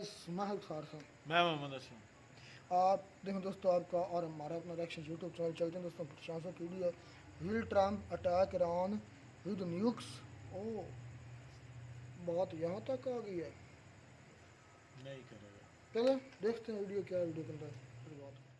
मैं हूं खार खान। मैं मोहम्मद असलम। आप देखें दोस्तों, आपका और हमारा अपना रिएक्शन यूट्यूब चैनल चलते हैं दोस्तों। प्रशांत वीडियो है, will Trump attack Iran with nukes. ओ, बात यहाँ तक आ गई है। नहीं करेगा। चले देखते हैं वीडियो, क्या वीडियो के अंदर फिर बात करते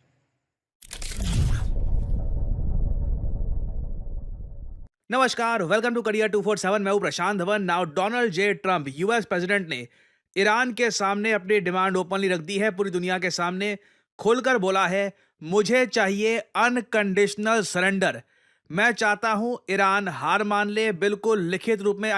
नमस्कार, वेलकम टू करियर 247। मैं हूं Prashant Dhawan. Now Donald J Trump US president ने ईरान के सामने अपनी डिमांड ओपनली रख दी है, पूरी दुनिया के सामने खुलकर बोला है, मुझे चाहिए अनकंडीशनल सरेंडर। मैं चाहता हूं ईरान हार मान ले, बिल्कुल लिखित रूप में।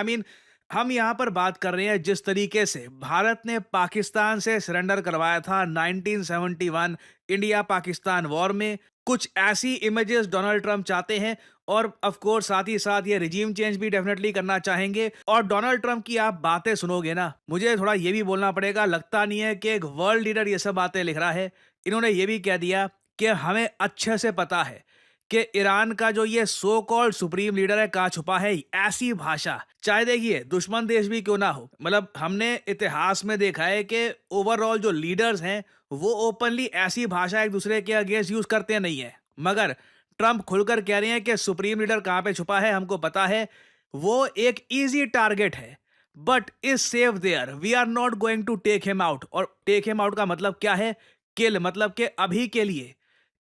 हम यहां पर बात कर रहे हैं जिस तरीके से भारत ने पाकिस्तान से सरेंडर करवाया था 1971 इंडिया पाकिस्तान वॉर में, कुछ ऐसी इमेजेस डोनाल्ड ट्रंप चाहते हैं। और ऑफ कोर्स साथ ही साथ ये रिजीम चेंज भी डेफिनेटली करना चाहेंगे। और डोनाल्ड ट्रंप की आप बातें सुनोगे ना, मुझे थोड़ा ये भी बोलना पड़ेगा, लगता नहीं है कि एक वर्ल्ड लीडर ये सब बातें लिख रहा है। इन्होंने ये भी कह दिया कि हमें अच्छे से पता है कि ईरान का जो ये सो कॉल्ड सुप्रीम लीडर है कहाँ छुपा है। ऐसी भाषा, चाहे देखिए दुश्मन देश भी क्यों ना हो, मतलब हमने इतिहास में देखा है कि ओवरऑल जो लीडर्स हैं वो ओपनली ऐसी भाषा एक दूसरे के अगेंस्ट यूज करते नहीं है। मगर ट्रंप खुलकर कह रहे हैं कि सुप्रीम लीडर कहां पे छुपा है हमको पता है, वो एक इजी टारगेट है, but is safe there, we are not going to take him out. और टेक हिम आउट का मतलब क्या है? किल, मतलब कि अभी के लिए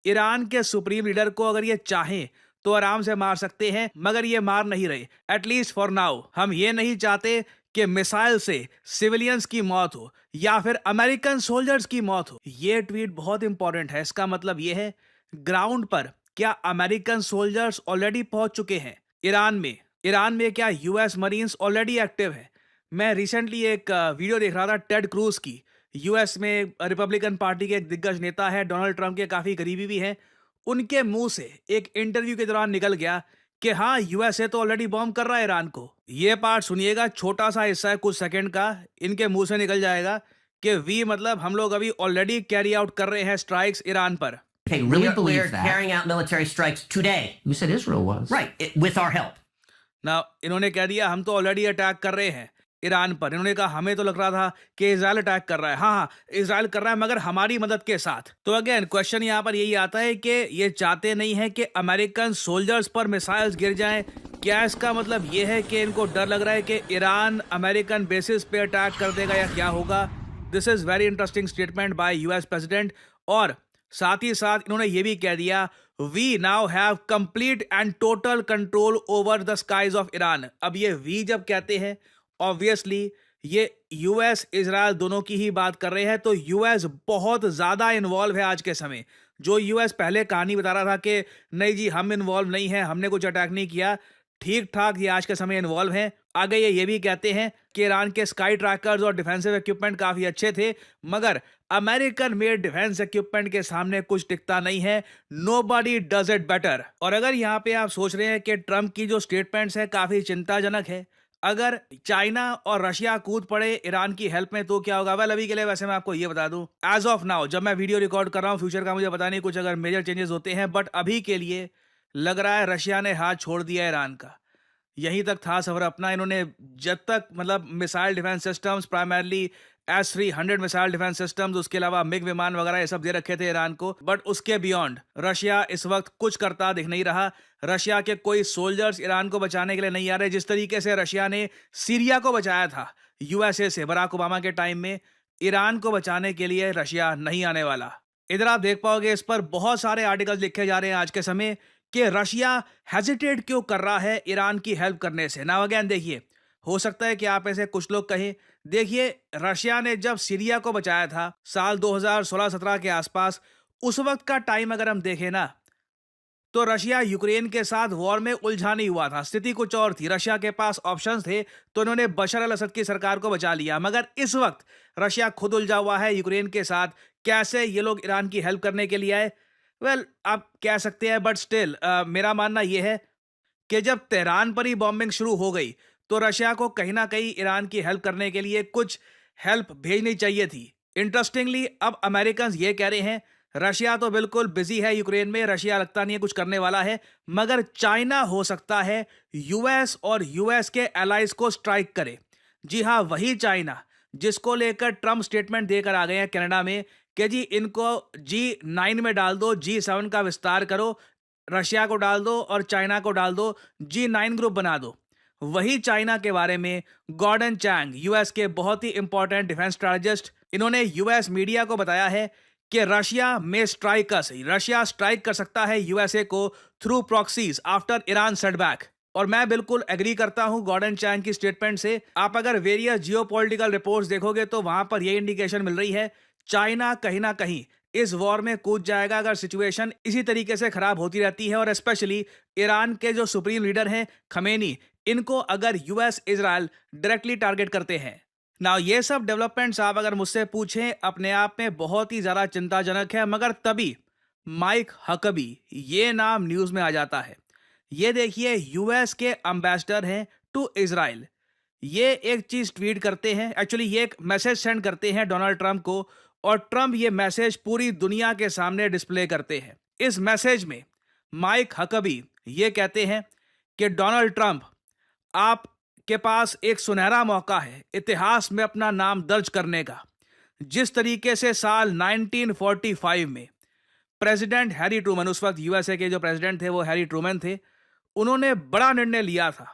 ईरान के सुप्रीम लीडर को अगर ये चाहें तो आराम से मार सकते हैं, मगर ये मार नहीं रहे। एटलीस्ट फॉर नाउ हम ये नहीं चाहते कि मिसाइल से सिविलियंस की मौत हो या फिर अमेरिकन सोल्जर्स की मौत हो। ये ट्वीट बहुत इंपॉर्टेंट है। इसका मतलब ये है, ग्राउंड पर क्या अमेरिकन सोल्जर्स ऑलरेडी पहुंच चुके हैं ईरान में? ईरान में क्या यूएस मरीन्स ऑलरेडी एक्टिव है? मैं रिसेंटली एक वीडियो देख रहा था टेड क्रूज की। यूएस में रिपब्लिकन पार्टी के एक दिग्गज नेता है, डोनाल्ड ट्रंप के काफी करीबी भी हैं। उनके मुंह से एक इंटरव्यू के दौरान निकल गया कि हाँ, यूएसए तो ऑलरेडी बॉम्ब कर रहा है ईरान को। ये पार्ट सुनिएगा, छोटा सा हिस्सा है कुछ सेकंड का, इनके मुंह से निकल जाएगा कि वी मतलब हम लोग अभी ऑलरेडी कैरी आउट कर रहे हैं स्ट्राइक्स ईरान पर। Okay, we are carrying out military strikes today. You said Israel was. Right, with our help. ना इन्होंने कह दिया हम तो ऑलरेडी अटैक कर रहे हैं ईरान पर। इन्होंने कहा हमें तो लग रहा था कि इजराइल अटैक कर रहा है। हाँ हाँ, इजराइल कर रहा है, मगर हमारी मदद के साथ। तो अगेन क्वेश्चन यहाँ पर यही आता है कि ये चाहते नहीं है कि अमेरिकन सोल्जर्स पर मिसाइल्स गिर जाएं। क्या इसका मतलब ये है कि इनको डर लग रहा है कि ईरान अमेरिकन बेसिस पे अटैक कर देगा या क्या होगा? This is very interesting statement by US president. और साथ ही साथ इन्होंने ये भी कह दिया, we now have complete and total control over the skies of Iran. अब ये वी जब कहते हैं, ऑब्वियसली ये यूएस इजराइल दोनों की ही बात कर रहे हैं। तो यूएस बहुत ज्यादा इन्वॉल्व है आज के समय। जो यूएस पहले कहानी बता रहा था कि नहीं जी हम इन्वॉल्व नहीं है, हमने कुछ अटैक नहीं किया, ठीक ठाक ये आज के समय इन्वॉल्व हैं। आगे ये भी कहते हैं कि ईरान के स्काई ट्रैकर्स और डिफेंसिव इक्विपमेंट काफी अच्छे थे, मगर अमेरिकन मेड डिफेंस इक्विपमेंट के सामने कुछ टिकता नहीं है। Nobody does it better. और अगर यहाँ पे आप सोच रहे हैं कि ट्रंप की जो स्टेटमेंट्स है काफी चिंताजनक है, अगर चाइना और रशिया कूद पड़े ईरान की हेल्प में तो क्या होगा? वेल, अभी के लिए वैसे मैं आपको ये बता दूं, एज ऑफ नाउ जब मैं वीडियो रिकॉर्ड कर रहा हूं, फ्यूचर का मुझे पता नहीं, कुछ अगर मेजर चेंजेस होते हैं, बट अभी के लिए लग रहा है रशिया ने हाथ छोड़ दिया ईरान का। यहीं तक था सफर अपना। इन्होंने जब तक मतलब missile defence systems, primarily S-300 missile defence systems, उसके अलावा मिग विमान वगैरह ये सब दे रखे थे ईरान को, बट उसके बियॉन्ड रशिया इस वक्त कुछ करता दिख नहीं रहा। रशिया के कोई सोल्जर्स ईरान को बचाने के लिए नहीं आ रहे। जिस तरीके से रशिया ने सीरिया को बचाया था यूएसए से बराक ओबामा के टाइम में, ईरान को बचाने के लिए रशिया नहीं आने वाला। इधर आप देख पाओगे इस पर बहुत सारे आर्टिकल्स लिखे जा रहे हैं आज के समय कि रशिया हेजिटेट क्यों कर रहा है ईरान की हेल्प करने से। ना अगेन देखिए, हो सकता है कि आप ऐसे कुछ लोग कहें, देखिए रशिया ने जब सीरिया को बचाया था साल 2016-17 के आसपास, उस वक्त का टाइम अगर हम देखें ना, तो रशिया यूक्रेन के साथ वॉर में उलझा नहीं हुआ था, स्थिति कुछ और थी। रशिया के पास ऑप्शंस थे, तो इन्होंने बशर अल असद की सरकार को बचा लिया। मगर इस वक्त रशिया खुद उलझा हुआ है यूक्रेन के साथ। कैसे ये लोग ईरान की हेल्प करने के लिए आए? वेल, आप कह सकते हैं, बट स्टिल मेरा मानना यह है कि जब तेहरान पर ही बॉम्बिंग शुरू हो गई तो रशिया को कहीं ना कहीं ईरान की हेल्प करने के लिए कुछ हेल्प भेजनी चाहिए थी। इंटरेस्टिंगली अब अमेरिकन ये कह रहे हैं, रशिया तो बिल्कुल बिजी है यूक्रेन में, रशिया लगता नहीं है कुछ करने वाला है, मगर चाइना हो सकता है यूएस और यूएस के एलाइज को स्ट्राइक करे। जी हाँ, वही चाइना जिसको लेकर ट्रम्प स्टेटमेंट देकर आ गए हैं कनाडा में कि जी इनको G9 में डाल दो, G7 का विस्तार करो, रशिया को डाल दो और चाइना को डाल दो, G9 ग्रुप बना दो। वही चाइना के बारे में गॉर्डन चैंग, यूएस के बहुत ही इंपॉर्टेंट डिफेंस स्ट्रैटेजिस्ट, इन्होंने यूएस मीडिया को बताया है कि रशिया में स्ट्राइक रशिया स्ट्राइक कर सकता है यूएसए को through proxies after Iran setback. और मैं बिल्कुल एग्री करता हूं गॉर्डन चैंग की स्टेटमेंट से। आप अगर वेरियस जियोपॉलिटिकल रिपोर्ट्स देखोगे तो वहां पर यह इंडिकेशन मिल रही है चाइना कहीं ना कहीं इस वॉर में कूद जाएगा अगर सिचुएशन इसी तरीके से खराब होती रहती है। और स्पेशली ईरान के जो सुप्रीम लीडर हैं खमेनी, इनको अगर यूएस इजराइल डायरेक्टली टारगेट करते हैं। नाउ ये सब डेवलपमेंट्स आप अगर मुझसे पूछें अपने आप में बहुत ही ज़्यादा चिंताजनक है, मगर तभी माइक हकबी ये नाम न्यूज़ में आ जाता है। ये देखिए यूएस के एम्बेसडर हैं टू इजराइल, ये एक चीज़ ट्वीट करते हैं, एक्चुअली ये एक मैसेज सेंड करते हैं डोनाल्ड ट्रंप को, और ट्रंप ये मैसेज पूरी दुनिया के सामने डिस्प्ले करते हैं। इस मैसेज में माइक हकबी ये कहते हैं कि डोनाल्ड ट्रंप, आपके पास एक सुनहरा मौका है इतिहास में अपना नाम दर्ज करने का। जिस तरीके से साल 1945 में प्रेसिडेंट हैरी ट्रूमन, उस वक्त यूएसए के जो प्रेसिडेंट थे वो हैरी ट्रूमन थे, उन्होंने बड़ा निर्णय लिया था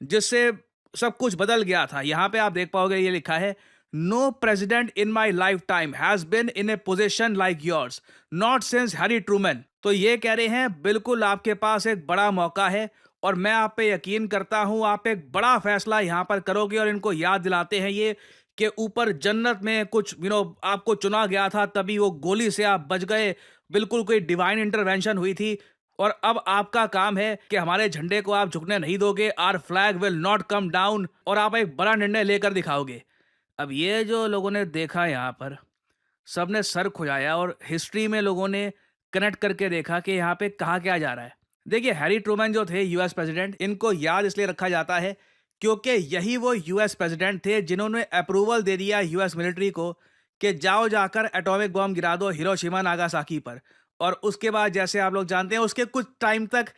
जिससे सब कुछ बदल गया था। यहां पे आप देख पाओगे ये लिखा है, no president in my life time has been in a position like yours not since Harry Truman. तो ये कह रहे हैं बिल्कुल आपके पास एक बड़ा मौका है और मैं आप पे यकीन करता हूं आप एक बड़ा फैसला यहां पर करोगे। और इनको याद दिलाते हैं ये कि ऊपर जन्नत में कुछ आपको चुना गया था, तभी वो गोली से आप बच गए, बिल्कुल कोई डिवाइन इंटरवेंशन हुई थी। और अब आपका काम है कि हमारे झंडे को आप झुकने नहीं दोगे, our flag will not come down, और आप एक बड़ा निर्णय लेकर दिखाओगे। अब ये जो लोगों ने देखा यहाँ पर सबने सर खुजाया और हिस्ट्री में लोगों ने कनेक्ट करके देखा कि यहाँ पे कहा क्या जा रहा है। देखिए हैरी ट्रूमन जो थे यूएस प्रेसिडेंट, इनको याद इसलिए रखा जाता है क्योंकि यही वो यूएस प्रेसिडेंट थे जिन्होंने अप्रूवल दे दिया यूएस मिलिट्री को कि जाओ जाकर एटॉमिक बॉम्ब गिरा दो हिरोशिमा नागासाकी पर। और उसके बाद जैसे आप लोग जानते हैं उसके कुछ टाइम तक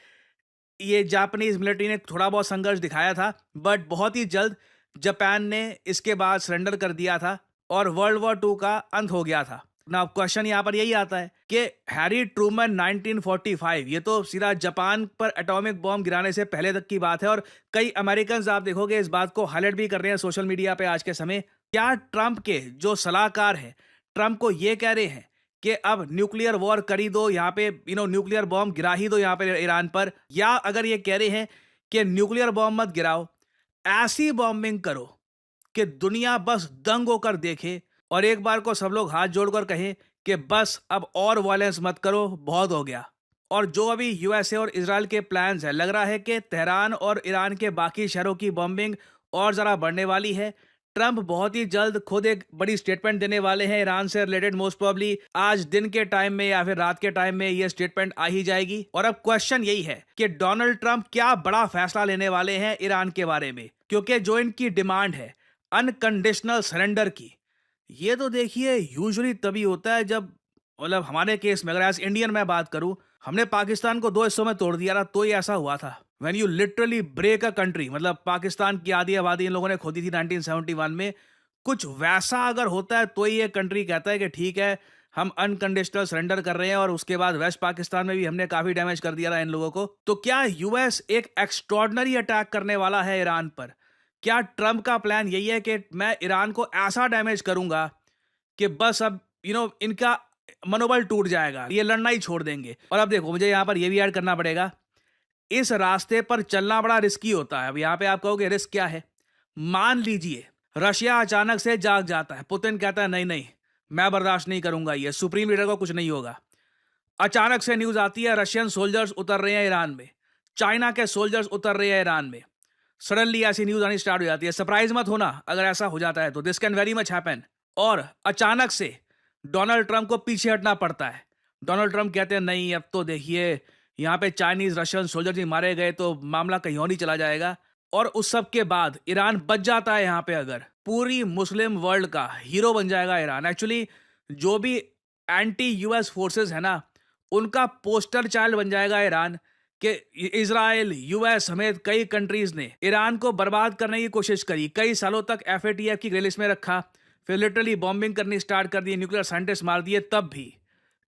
ये जापानीज मिलिट्री ने थोड़ा बहुत संघर्ष दिखाया था, बट बहुत ही जल्द जापान ने इसके बाद सरेंडर कर दिया था और वर्ल्ड वॉर 2 का अंत हो गया था। ना क्वेश्चन यहाँ पर यही आता है कि हैरी ट्रूमन 1945, ये तो सीधा जापान पर एटॉमिक बॉम्ब गिराने से पहले तक की बात है और कई अमेरिकन आप देखोगे इस बात को हाईलाइट भी कर रहे हैं सोशल मीडिया पे आज के समय। क्या ट्रंप के जो सलाहकार हैं ट्रंप को ये कह रहे हैं कि अब न्यूक्लियर वॉर करी दो, यहाँ पे न्यूक्लियर बॉम्ब गिरा ही दो यहाँ पे ईरान पर, या अगर ये कह रहे हैं कि न्यूक्लियर बॉम्ब मत गिराओ, ऐसी बॉम्बिंग करो कि दुनिया बस दंग होकर देखे और एक बार को सब लोग हाथ जोड़कर कहें कि बस अब और वायलेंस मत करो, बहुत हो गया। और जो अभी यूएसए और इजराइल के प्लान्स है, लग रहा है कि तेहरान और ईरान के बाकी शहरों की बॉम्बिंग और ज़रा बढ़ने वाली है। ट्रंप बहुत ही जल्द खुद एक बड़ी स्टेटमेंट देने वाले हैं ईरान से रिलेटेड, मोस्ट प्रोबेबली आज दिन के टाइम में या फिर रात के टाइम में ये स्टेटमेंट आ ही जाएगी। और अब क्वेश्चन यही है कि डोनाल्ड ट्रंप क्या बड़ा फैसला लेने वाले हैं ईरान के बारे में, क्योंकि जो इनकी डिमांड है अनकंडीशनल सरेंडर की, ये तो देखिए यूजुअली तभी होता है जब, मतलब हमारे केस में अगर एज इंडियन मैं बात करूं, हमने पाकिस्तान को 2 हिस्सों में तोड़ दिया था, तो ये ऐसा हुआ था। When you literally break a country, मतलब पाकिस्तान की आधी आबादी इन लोगों ने खोदी थी 1971 में, कुछ वैसा अगर होता है तो ये कंट्री कहता है कि ठीक है हम अनकंडीशनल सरेंडर कर रहे हैं। और उसके बाद वेस्ट पाकिस्तान में भी हमने काफी डैमेज कर दिया था इन लोगों को। तो क्या यूएस एक एक्स्ट्रॉर्डिनरी अटैक करने वाला है ईरान पर? क्या ट्रंप का प्लान यही है कि मैं ईरान को ऐसा डैमेज करूंगा कि बस अब इनका मनोबल टूट जाएगा, ये लड़ना ही छोड़ देंगे? और अब देखो मुझे यहाँ पर ये भी ऐड करना पड़ेगा, इस रास्ते पर चलना बड़ा रिस्की होता है। अब यहाँ पे आप कहोगे रिस्क क्या है? मान लीजिए रशिया अचानक से जाग जाता है, पुतिन कहता है नहीं नहीं मैं बर्दाश्त नहीं करूंगा, ये सुप्रीम लीडर को कुछ नहीं होगा। अचानक से न्यूज आती है रशियन सोल्जर्स उतर रहे हैं ईरान में, चाइना के सोल्जर्स उतर रहे हैं ईरान में, सडनली ऐसी न्यूज आनी स्टार्ट हो जाती है। सरप्राइज मत होना अगर ऐसा हो जाता है तो, this can very much happen. और अचानक से डोनाल्ड ट्रंप को पीछे हटना पड़ता है। डोनाल्ड ट्रंप कहते हैं नहीं अब तो देखिए यहाँ पे चाइनीज रशियन सोल्जर ही मारे गए तो मामला कहीं और नहीं चला जाएगा। और उस सब के बाद ईरान बच जाता है यहाँ पे, अगर पूरी मुस्लिम वर्ल्ड का हीरो बन जाएगा ईरान। एक्चुअली जो भी एंटी यूएस फोर्सेस है ना, उनका पोस्टर चाइल्ड बन जाएगा ईरान, कि इजराइल, यूएस समेत कई कंट्रीज ने ईरान को बर्बाद करने की कोशिश करी, कई सालों तक एफएटीएफ की ग्रे लिस्ट में रखा, फिर लिटरली बॉम्बिंग करनी स्टार्ट कर दी, न्यूक्लियर साइंटिस्ट मार दिए, तब भी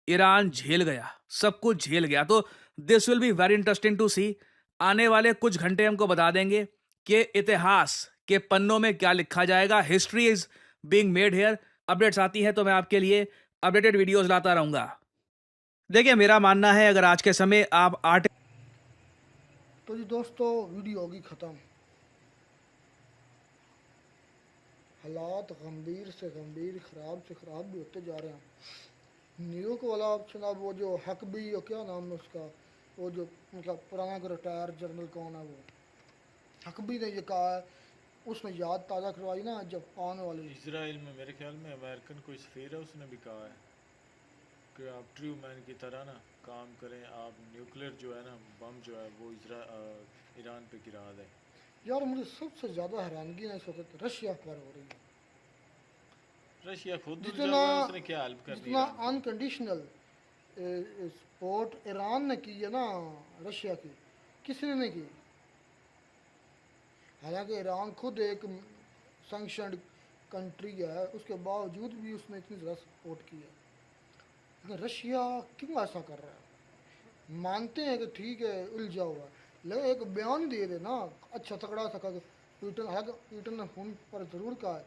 ईरान झेल गया, सब कुछ झेल गया। तो this will be very interesting to see. आने वाले कुछ घंटे हमको बता देंगे कि इतिहास के पन्नों में क्या लिखा जाएगा। History is being made here. Updates आती है तो मैं आपके लिए अपडेटेड वीडियोस लाता रहूंगा। देखिए, मेरा मानना है अगर आज के समय आप आर्ट तो जी दोस्तों, वीडियो होगी ख़त्म। हालात गंभीर से गंभीर, ख़राब से ख़राब भी होते जा रहे हैं। न्यूयॉर्क वाला ऑप्शन, अब वो जो हकबी, और क्या नाम है उसका, वो जो उनका पुराना रिटायर जनरल कौन है, वो हकबी ने ये कहा है, उसने याद ताज़ा करवाई ना जापान वाली। इसराइल में मेरे ख्याल में अमेरिकन कोई सफ़ीर है, उसने भी कहा है कि आप ट्रू मैन की तरह ना काम करें, आप न्यूक्लियर जो है ना बम जो है वो ईरान पे गिरा दें। यार मुझे सबसे ज़्यादा हैरानगी ना इस वक्त रशिया पर हो रही है। रशिया खुद जितना जब है, उसने क्या हेल्प कर दी जितना ईरान की? अनकंडीशनल सपोर्ट ईरान ने की है ना रशिया की, किसी ने नहीं की। हालांकि ईरान खुद एक सैंक्शनड कंट्री है, उसके बावजूद भी उसने इतनी ज़्यादा सपोर्ट की है। लेकिन रशिया क्यों ऐसा कर रहा है? मानते हैं कि ठीक है उलझा हुआ है, लेकिन एक बयान दे दे ना अच्छा तगड़ा सा कर। पीटन, हालांकि पीटन ने फोन पर ज़रूर कहा है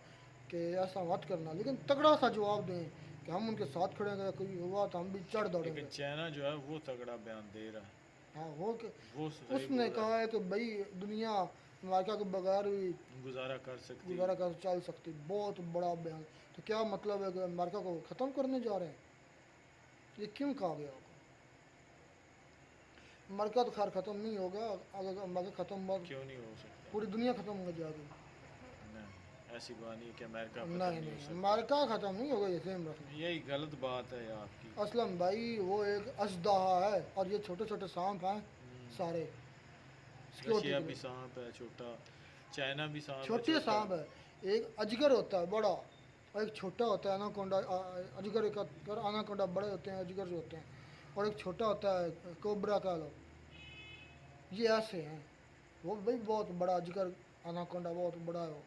कि ऐसा मत करना, लेकिन तगड़ा सा जवाब दें कि हम उनके साथ खड़े हैं, कोई हुआ तो हम भी चढ़ दौड़ेंगे। लेकिन चाइना जो है वो तगड़ा बयान दे रहा है, हाँ वो कि वो सही उसने बोल रहा कहा है कि भाई दुनिया अमेरिका के बगैर भी है, गुजारा कर सकती है। गुजारा कर चल सकती। बहुत बड़ा बयान। तो क्या मतलब है कि अमेरिका को ख़त्म करने जा रहे हैं? ये क्यों कहा गया होगा? अमेरिका तो खैर ख़त्म नहीं होगा। अगर अमेरिका ख़त्म हुआ तो क्यों नहीं हो सकता? पूरी दुनिया ख़त्म हो जाएगी। नहीं, ऐसी बात नहीं है कि अमेरिका खत्म नहीं नहीं हो नहीं, सकता। अमेरिका ख़त्म नहीं होगा, ये सेम रखना। यही गलत बात है आपकी। असलम भाई वो एक अजदहा है, और ये छोटे छोटे सांप हैं सारे। सिक्योरिटी रशिया के भी लिए सांप है छोटा, चाइना भी सांप है छोटे छोटा। सांप है। एक अजगर होता है बड़ा, और एक छोटा होता है अनाकोंडा। अजगर एक अनाकोंडा बड़े होते हैं, अजगर जो होते हैं, और एक छोटा होता है कोबरा का लो। ये ऐसे हैं। वो भाई बहुत बड़ा अजगर अनाकोंडा बहुत बड़ा है वो।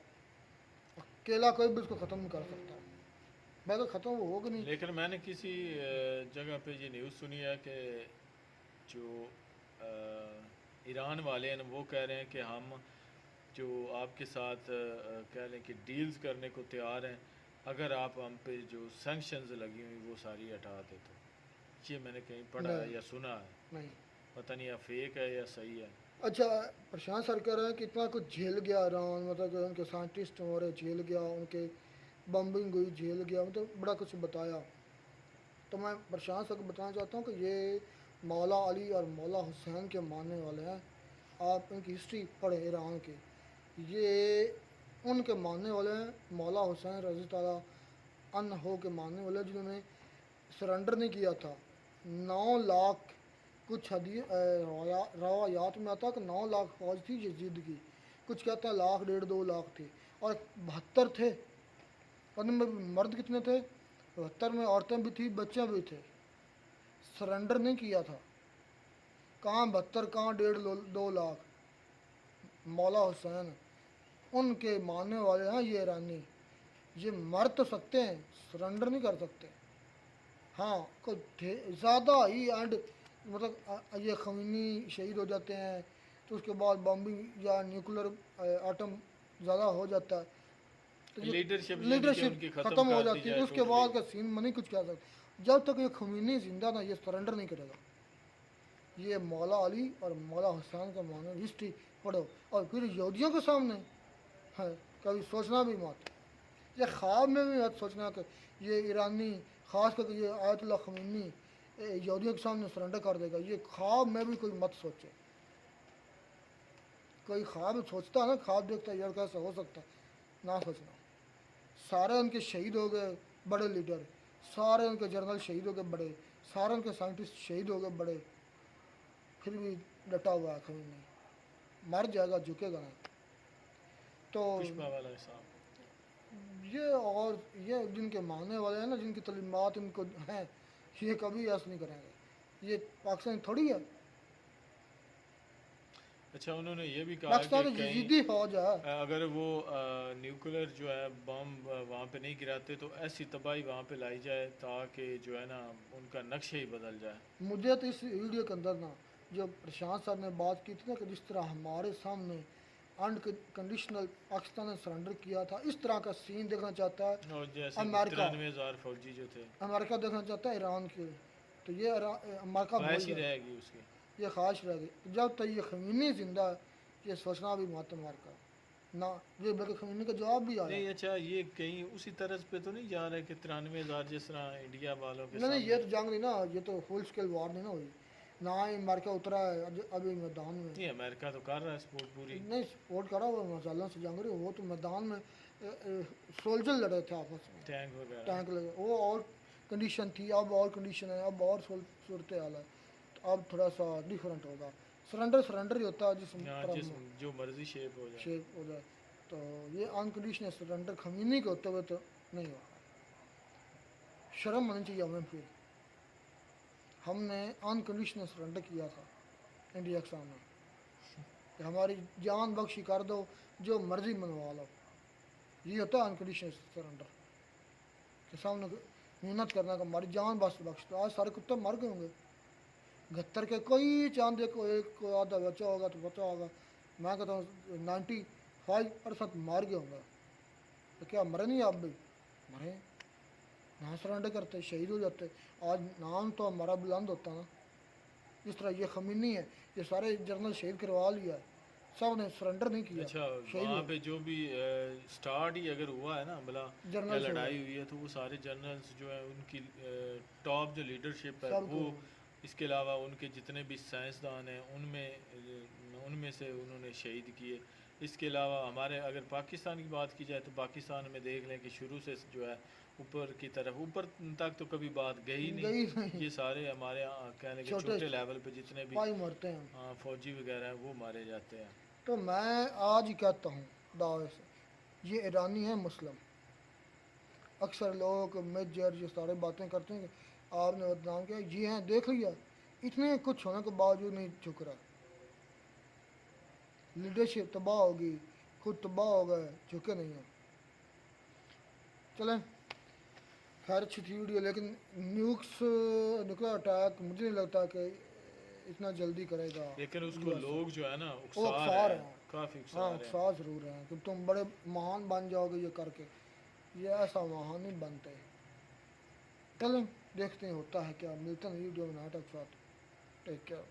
अकेला कोई भी उसको ख़त्म नहीं कर सकता। मैं ख़त्म वो होगा नहीं। लेकिन मैंने किसी जगह पे ये न्यूज़ सुनी है कि जो ईरान वाले हैं वो कह रहे हैं कि हम जो आपके साथ कह लें कि डील्स करने को तैयार हैं, अगर आप हम पे जो सैंक्शंस लगी हुई वो सारी हटा दे। तो ये मैंने कहीं पढ़ा है नहीं या सुना है, नहीं। पता नहीं या फेक है या सही है। अच्छा, प्रशांत सर कह रहे हैं कि इतना कुछ झेल गया ईरान, मतलब कि उनके साइंटिस्ट हमारे झेल गया, उनके बम्बिंग हुई झेल गया, मतलब बड़ा कुछ बताया। तो मैं प्रशांत सर को बताना चाहता हूँ कि ये मौला अली और मौला हुसैन के मानने वाले हैं। आप इनकी हिस्ट्री पढ़ें ईरान की। ये उनके मानने वाले हैं, मौला हुसैन रज़ी ताला अन्हो के मानने वाले, जिन्होंने सरेंडर नहीं किया था। 9 लाख, कुछ रवायात में आता है कि 9 लाख फौज थी यजीद की, कुछ कहते हैं लाख 1.5-2 लाख थी, और 72 थे। उनमें मर्द कितने थे? 72 में औरतें भी थी, बच्चे भी थे। सरेंडर नहीं किया था। कहाँ 72, कहाँ 1.5-2 लाख। मौला हुसैन उनके मानने वाले हैं ये ईरानी। ये मर तो सकते हैं, सरेंडर नहीं कर सकते। हाँ, कुछ ज़्यादा ही एंड, मतलब ये खमीनी शहीद हो जाते हैं तो उसके बाद बॉम्बिंग या न्यूक्लियर आइटम ज़्यादा हो जाता है, तो ये लीडरशिप ख़त्म हो जाती है। उसके बाद का सीन में नहीं कुछ कह सकते। जब तक ये खमीनी जिंदा ना, ये सरेंडर नहीं करेगा। ये मौला अली और मौला हुसैन का मानो हिस्ट्री पढ़ो, और फिर यहूदियों के सामने है कभी सोचना भी मत, ये ख्वाब में भी मत सोचना कि ये ईरानी, ख़ास करके ये आयतुल्लाह ख़मीनी यहूदियों के सामने सरेंडर कर देगा। ये ख्वाब में भी कोई मत सोचे। कोई ख्वाब सोचता है ना, ख्वाब देखता है यार कैसा हो सकता है, ना सोचना। सारे उनके शहीद हो गए बड़े लीडर, सारे उनके जनरल शहीद हो गए बड़े, सारे उनके साइंटिस्ट शहीद हो गए बड़े, फिर भी डटा हुआ है खमीनी। मर जाएगा, झुकेगा नहीं। तो पुष्पा वाला हिसाब। ये, और ये जिनके मानने वाले हैं ना, जिनकी तलीमात इनको हैं, ये कभी ऐसा नहीं करेंगे। ये पाकिस्तान थोड़ी है, अच्छा उन्होंने ये भी कहा पाकिस्तान कि कहीं जिद्दी हो जाए। अगर वो न्यूक्लियर जो है बम वहाँ पे नहीं गिराते तो ऐसी तबाही वहाँ पे लाई जाए ताकि जो है ना उनका नक्शा ही बदल जाए। मुझे तो इस वीडियो के अंदर ना जो प्रशांत साहब ने बात की थी ना कि जिस तरह हमारे सामने अनकंडीशनल पाकिस्तान ने सरेंडर किया था, इस तरह का सीन देखना चाहता है और जैसे अमेरिका। 93,000 फौजी जो थे, अमेरिका देखना चाहता है ईरान के। तो ये अमेरिका भूल ख्वाहिश ही गया, रहेगी उसकी। ये ख्वाहिश रह गई। जब तक ये खमीनी जिंदा है ये सोचना भी मत अमेरिका ना, ये बल्कि खमीनी का जवाब भी आया। नहीं अच्छा ये कहीं उसी तरह पे तो नहीं जा रहा है कि 93,000 जिस तरह इंडिया वालों के नहीं नहीं, ये सामने। तो जंग नहीं ना, ये तो फुल स्केल वार नहीं ना हुई ना ही अमेरिका उतरा है अभी मैदान में। नहीं अमेरिका तो कर रहा है सपोर्ट पूरी। नहीं सपोर्ट करा हुआ मसालों से जंग रही, वो तो मैदान में सोल्जर लड़े थे आपस में, टैंक वगैरह। टैंक लगे, वो और कंडीशन थी, अब और कंडीशन है, अब और सूरत हाल है। तो अब थोड़ा सा डिफरेंट होगा। सरेंडर सरेंडर ही होता है जिस हाँ तरह जिस जो मर्जी शेप हो जाए। शेप हो जाए। तो ये अनकंडीशनल सरेंडर खमीनी के होते हुए तो नहीं होगा। शर्म आनी चाहिए हमें। फिर हमने अनकंडीशनल सरेंडर किया था इंडिया के सामने कि हमारी जान बख्शी कर दो, जो मर्जी मनवा लो। ये होता है अनकंडीशनल सरेंडर के सामने मेहनत करना का हमारी जान बख्श दो। आज सारे कुत्ते मर गए होंगे 71 के, कोई चांद को एक को आधा बचा होगा तो बचा होगा। मैं कहता हूँ 95% मार गए होंगे। तो क्या मरे नहीं आप भी? मरे ना, सरेंडर करते शहीद हो जाते। आज नाम तो हमारा बुलंद होता ना। इस तरह ये खमीनी है, ये सारे जनरल शहीद करवा लिया, सब ने सरेंडर नहीं किया। अच्छा शहीद वहाँ हुए। पे जो भी स्टार्ट ही अगर हुआ है ना हमला या जनरल से लड़ाई हुआ। हुई है तो वो सारे जनरल्स जो है उनकी टॉप जो लीडरशिप है सब वो, को- इसके अलावा उनके जितने भी साइंसदान हैं उनमें से उन्होंने शहीद किए। इसके अलावा हमारे अगर पाकिस्तान की बात की जाए तो पाकिस्तान में देख लें कि शुरू से जो है ऊपर की तरफ ऊपर तक तो कभी बात गई गई नहीं। नहीं। ये सारे हमारे यहाँ कहने के छोटे छोटे लेवल पे जितने भी सिपाही मरते हैं। फौजी वगैरह हैं वो मारे जाते हैं। तो मैं आज ही कहता हूँ दावे से, ये ईरानी है मुस्लिम। अक्सर लोग मेजर ये सारे बातें करते हैं कि आपने बदनाम किया, ये हैं देख लिया, इतने कुछ होने के बावजूद नहीं झुक रहा। लीडरशिप तबाह होगी, खुद तबाह हो गए, झुके नहीं हैं। चलें, खैर अच्छी थी वीडियो, लेकिन न्यूक्लियर अटैक मुझे नहीं लगता कि इतना जल्दी करेगा। लेकिन उसको US। लोग जो है ना वो उकसा अक्सार रहे हैं। हैं, काफ़ी हाँ उकसा रहे हैं। उत्साह ज़रूर है कि तुम बड़े महान बन जाओगे ये करके। ये ऐसा महान नहीं बनते। चलें देखते हैं होता है क्या। मिलते हैं वीडियो में नाटक साथ। Take care.